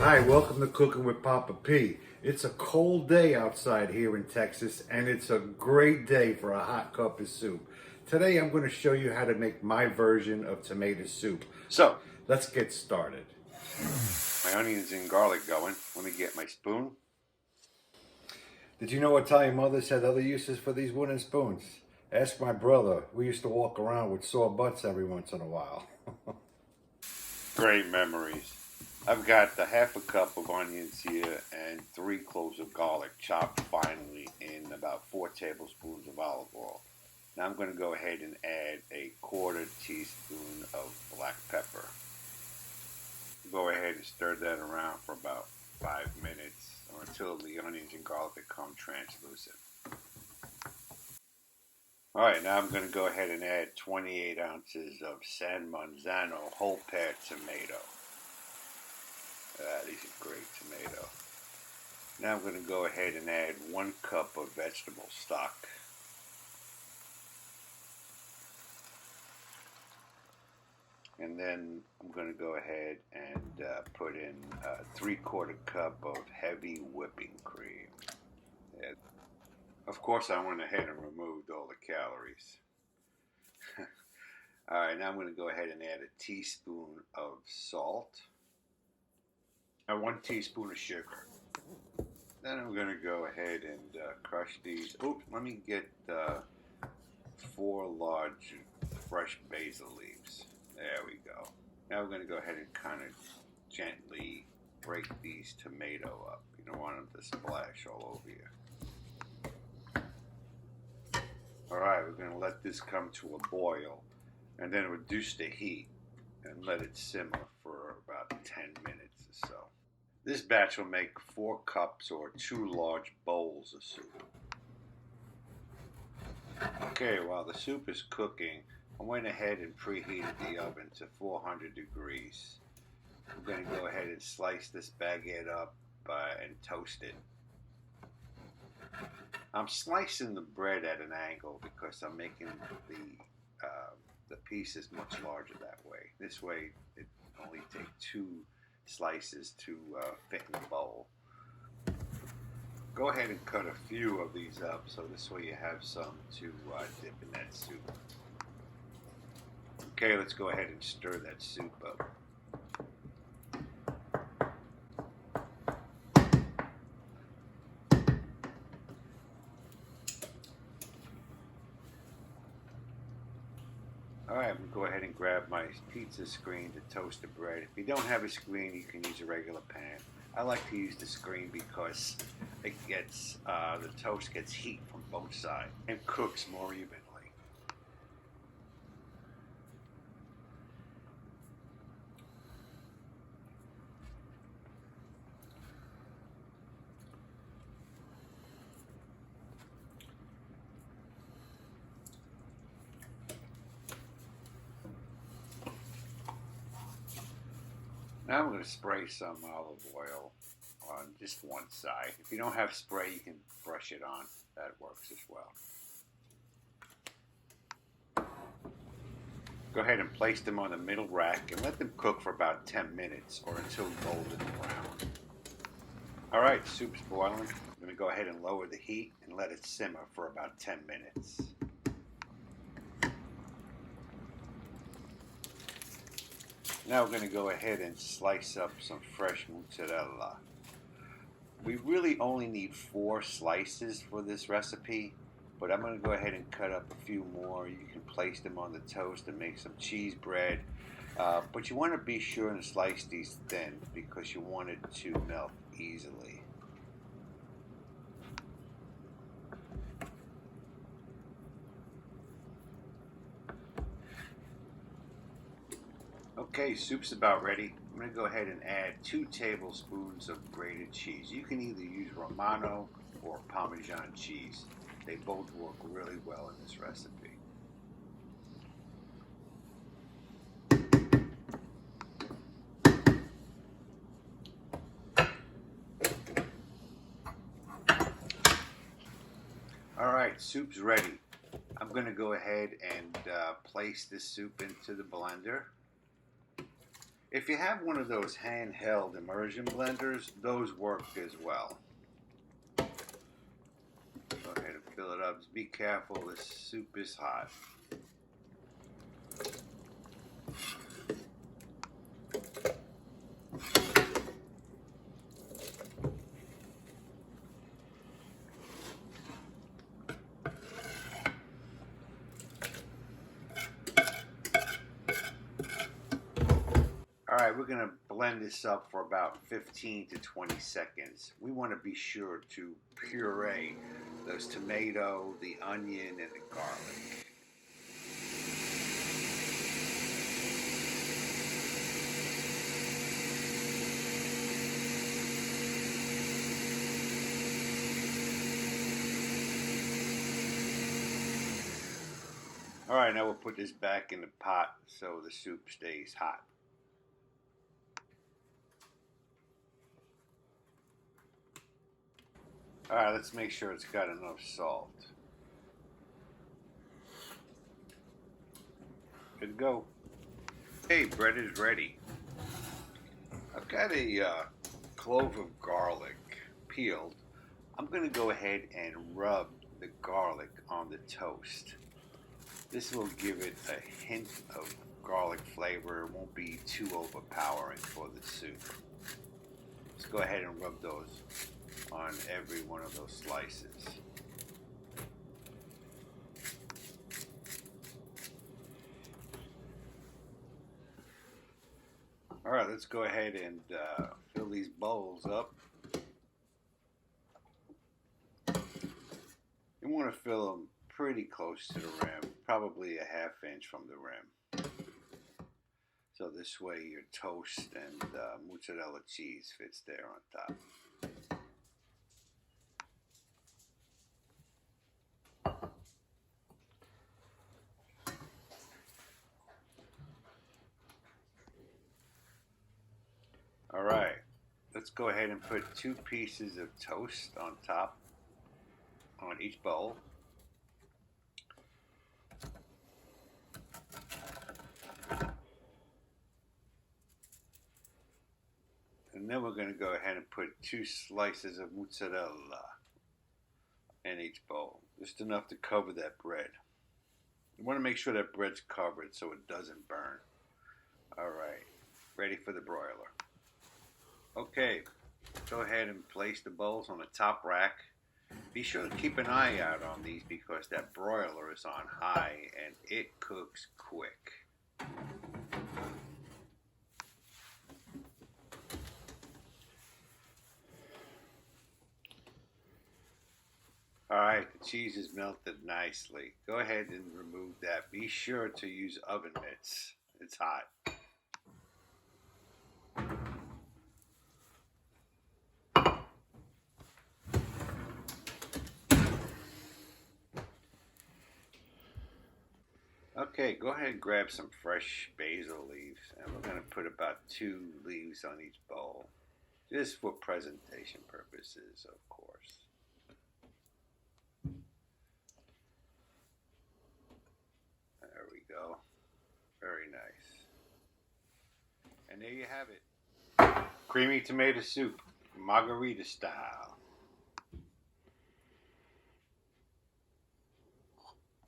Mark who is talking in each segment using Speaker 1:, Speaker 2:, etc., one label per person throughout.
Speaker 1: Hi, welcome to Cooking with Papa P. It's a cold day outside here in Texas, and it's a great day for a hot cup of soup. Today I'm going to show you how to make my version of tomato soup. So, let's get started.
Speaker 2: My onions and garlic going. Let me get my spoon.
Speaker 1: Did you know Italian mothers had other uses for these wooden spoons? Ask my brother. We used to walk around with sore butts every once in a while.
Speaker 2: Great memories. I've got the half a cup of onions here and 3 cloves of garlic chopped finely in about 4 tablespoons of olive oil. Now I'm going to go ahead and add a 1/4 teaspoon of black pepper. Go ahead and stir that around for about 5 minutes or until the onions and garlic become translucent. Alright, now I'm going to go ahead and add 28 ounces of San Marzano whole pear tomato. These are great tomato. Now I'm going to go ahead and add 1 cup of vegetable stock. And then I'm going to go ahead and put in 3/4 cup of heavy whipping cream. And of course I went ahead and removed all the calories. Alright, now I'm going to go ahead and add a teaspoon of salt. And 1 teaspoon of sugar. Then I'm going to go ahead and crush these. Oops, let me get 4 large fresh basil leaves. There we go. Now we're going to go ahead and kind of gently break these tomato up. You don't want them to splash all over you. Alright, we're going to let this come to a boil and then reduce the heat and let it simmer for about 10 minutes or so. This batch will make 4 cups or 2 large bowls of soup. Okay, while the soup is cooking, I went ahead and preheated the oven to 400 degrees. I'm going to go ahead and slice this baguette up and toast it. I'm slicing the bread at an angle because I'm making the pieces much larger that way. This way it only takes 2 slices to fit in the bowl. Go ahead and cut a few of these up so this way you have some to dip in that soup. Okay, let's go ahead and stir that soup up. Alright, I'm going to go ahead and grab my pizza screen to toast the bread. If you don't have a screen, you can use a regular pan. I like to use the screen because it gets the toast gets heat from both sides and cooks more evenly. Now I'm going to spray some olive oil on just one side. If you don't have spray, you can brush it on. That works as well. Go ahead and place them on the middle rack and let them cook for about 10 minutes or until golden brown. Alright, soup's boiling. I'm going to go ahead and lower the heat and let it simmer for about 10 minutes. Now we're going to go ahead and slice up some fresh mozzarella. We really only need 4 slices for this recipe, but I'm going to go ahead and cut up a few more. You can place them on the toast and make some cheese bread, but you want to be sure and slice these thin because you want it to melt easily. Okay, soup's about ready. I'm going to go ahead and add 2 tablespoons of grated cheese. You can either use Romano or Parmesan cheese. They both work really well in this recipe. Alright, soup's ready. I'm going to go ahead and place this soup into the blender. If you have one of those handheld immersion blenders, those work as well. Go ahead and fill it up. Just be careful, this soup is hot. Alright, we're going to blend this up for about 15 to 20 seconds. We want to be sure to puree those tomato, the onion, and the garlic. Alright, now we'll put this back in the pot so the soup stays hot. Alright, let's make sure it's got enough salt. Good to go. Okay, bread is ready. I've got a clove of garlic peeled. I'm going to go ahead and rub the garlic on the toast. This will give it a hint of garlic flavor. It won't be too overpowering for the soup. Let's go ahead and rub those on every one of those slices. Alright, let's go ahead and fill these bowls up. You want to fill them pretty close to the rim, probably a ½ inch from the rim. So this way your toast and mozzarella cheese fits there on top. Alright, let's go ahead and put 2 pieces of toast on top on each bowl. And then we're going to go ahead and put 2 slices of mozzarella in each bowl. Just enough to cover that bread. You want to make sure that bread's covered so it doesn't burn. Alright, ready for the broiler. Okay, go ahead and place the bowls on the top rack. Be sure to keep an eye out on these because that broiler is on high and it cooks quick. Alright, the cheese is melted nicely. Go ahead and remove that. Be sure to use oven mitts. It's hot. Okay, go ahead and grab some fresh basil leaves, and we're going to put about 2 leaves on each bowl, just for presentation purposes, of course. There we go. Very nice. And there you have it. Creamy tomato soup, Margherita style.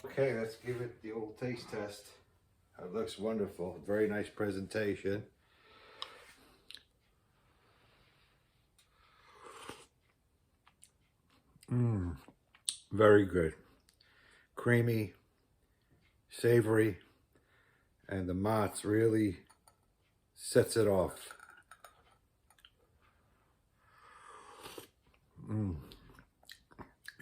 Speaker 1: Okay, let's give it the old taste test. It looks wonderful. Very nice presentation. Very good. Creamy, savory, and the mozz really sets it off. You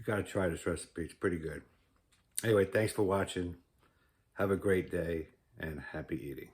Speaker 1: gotta try this recipe. It's pretty good. Anyway, thanks for watching. Have a great day and happy eating.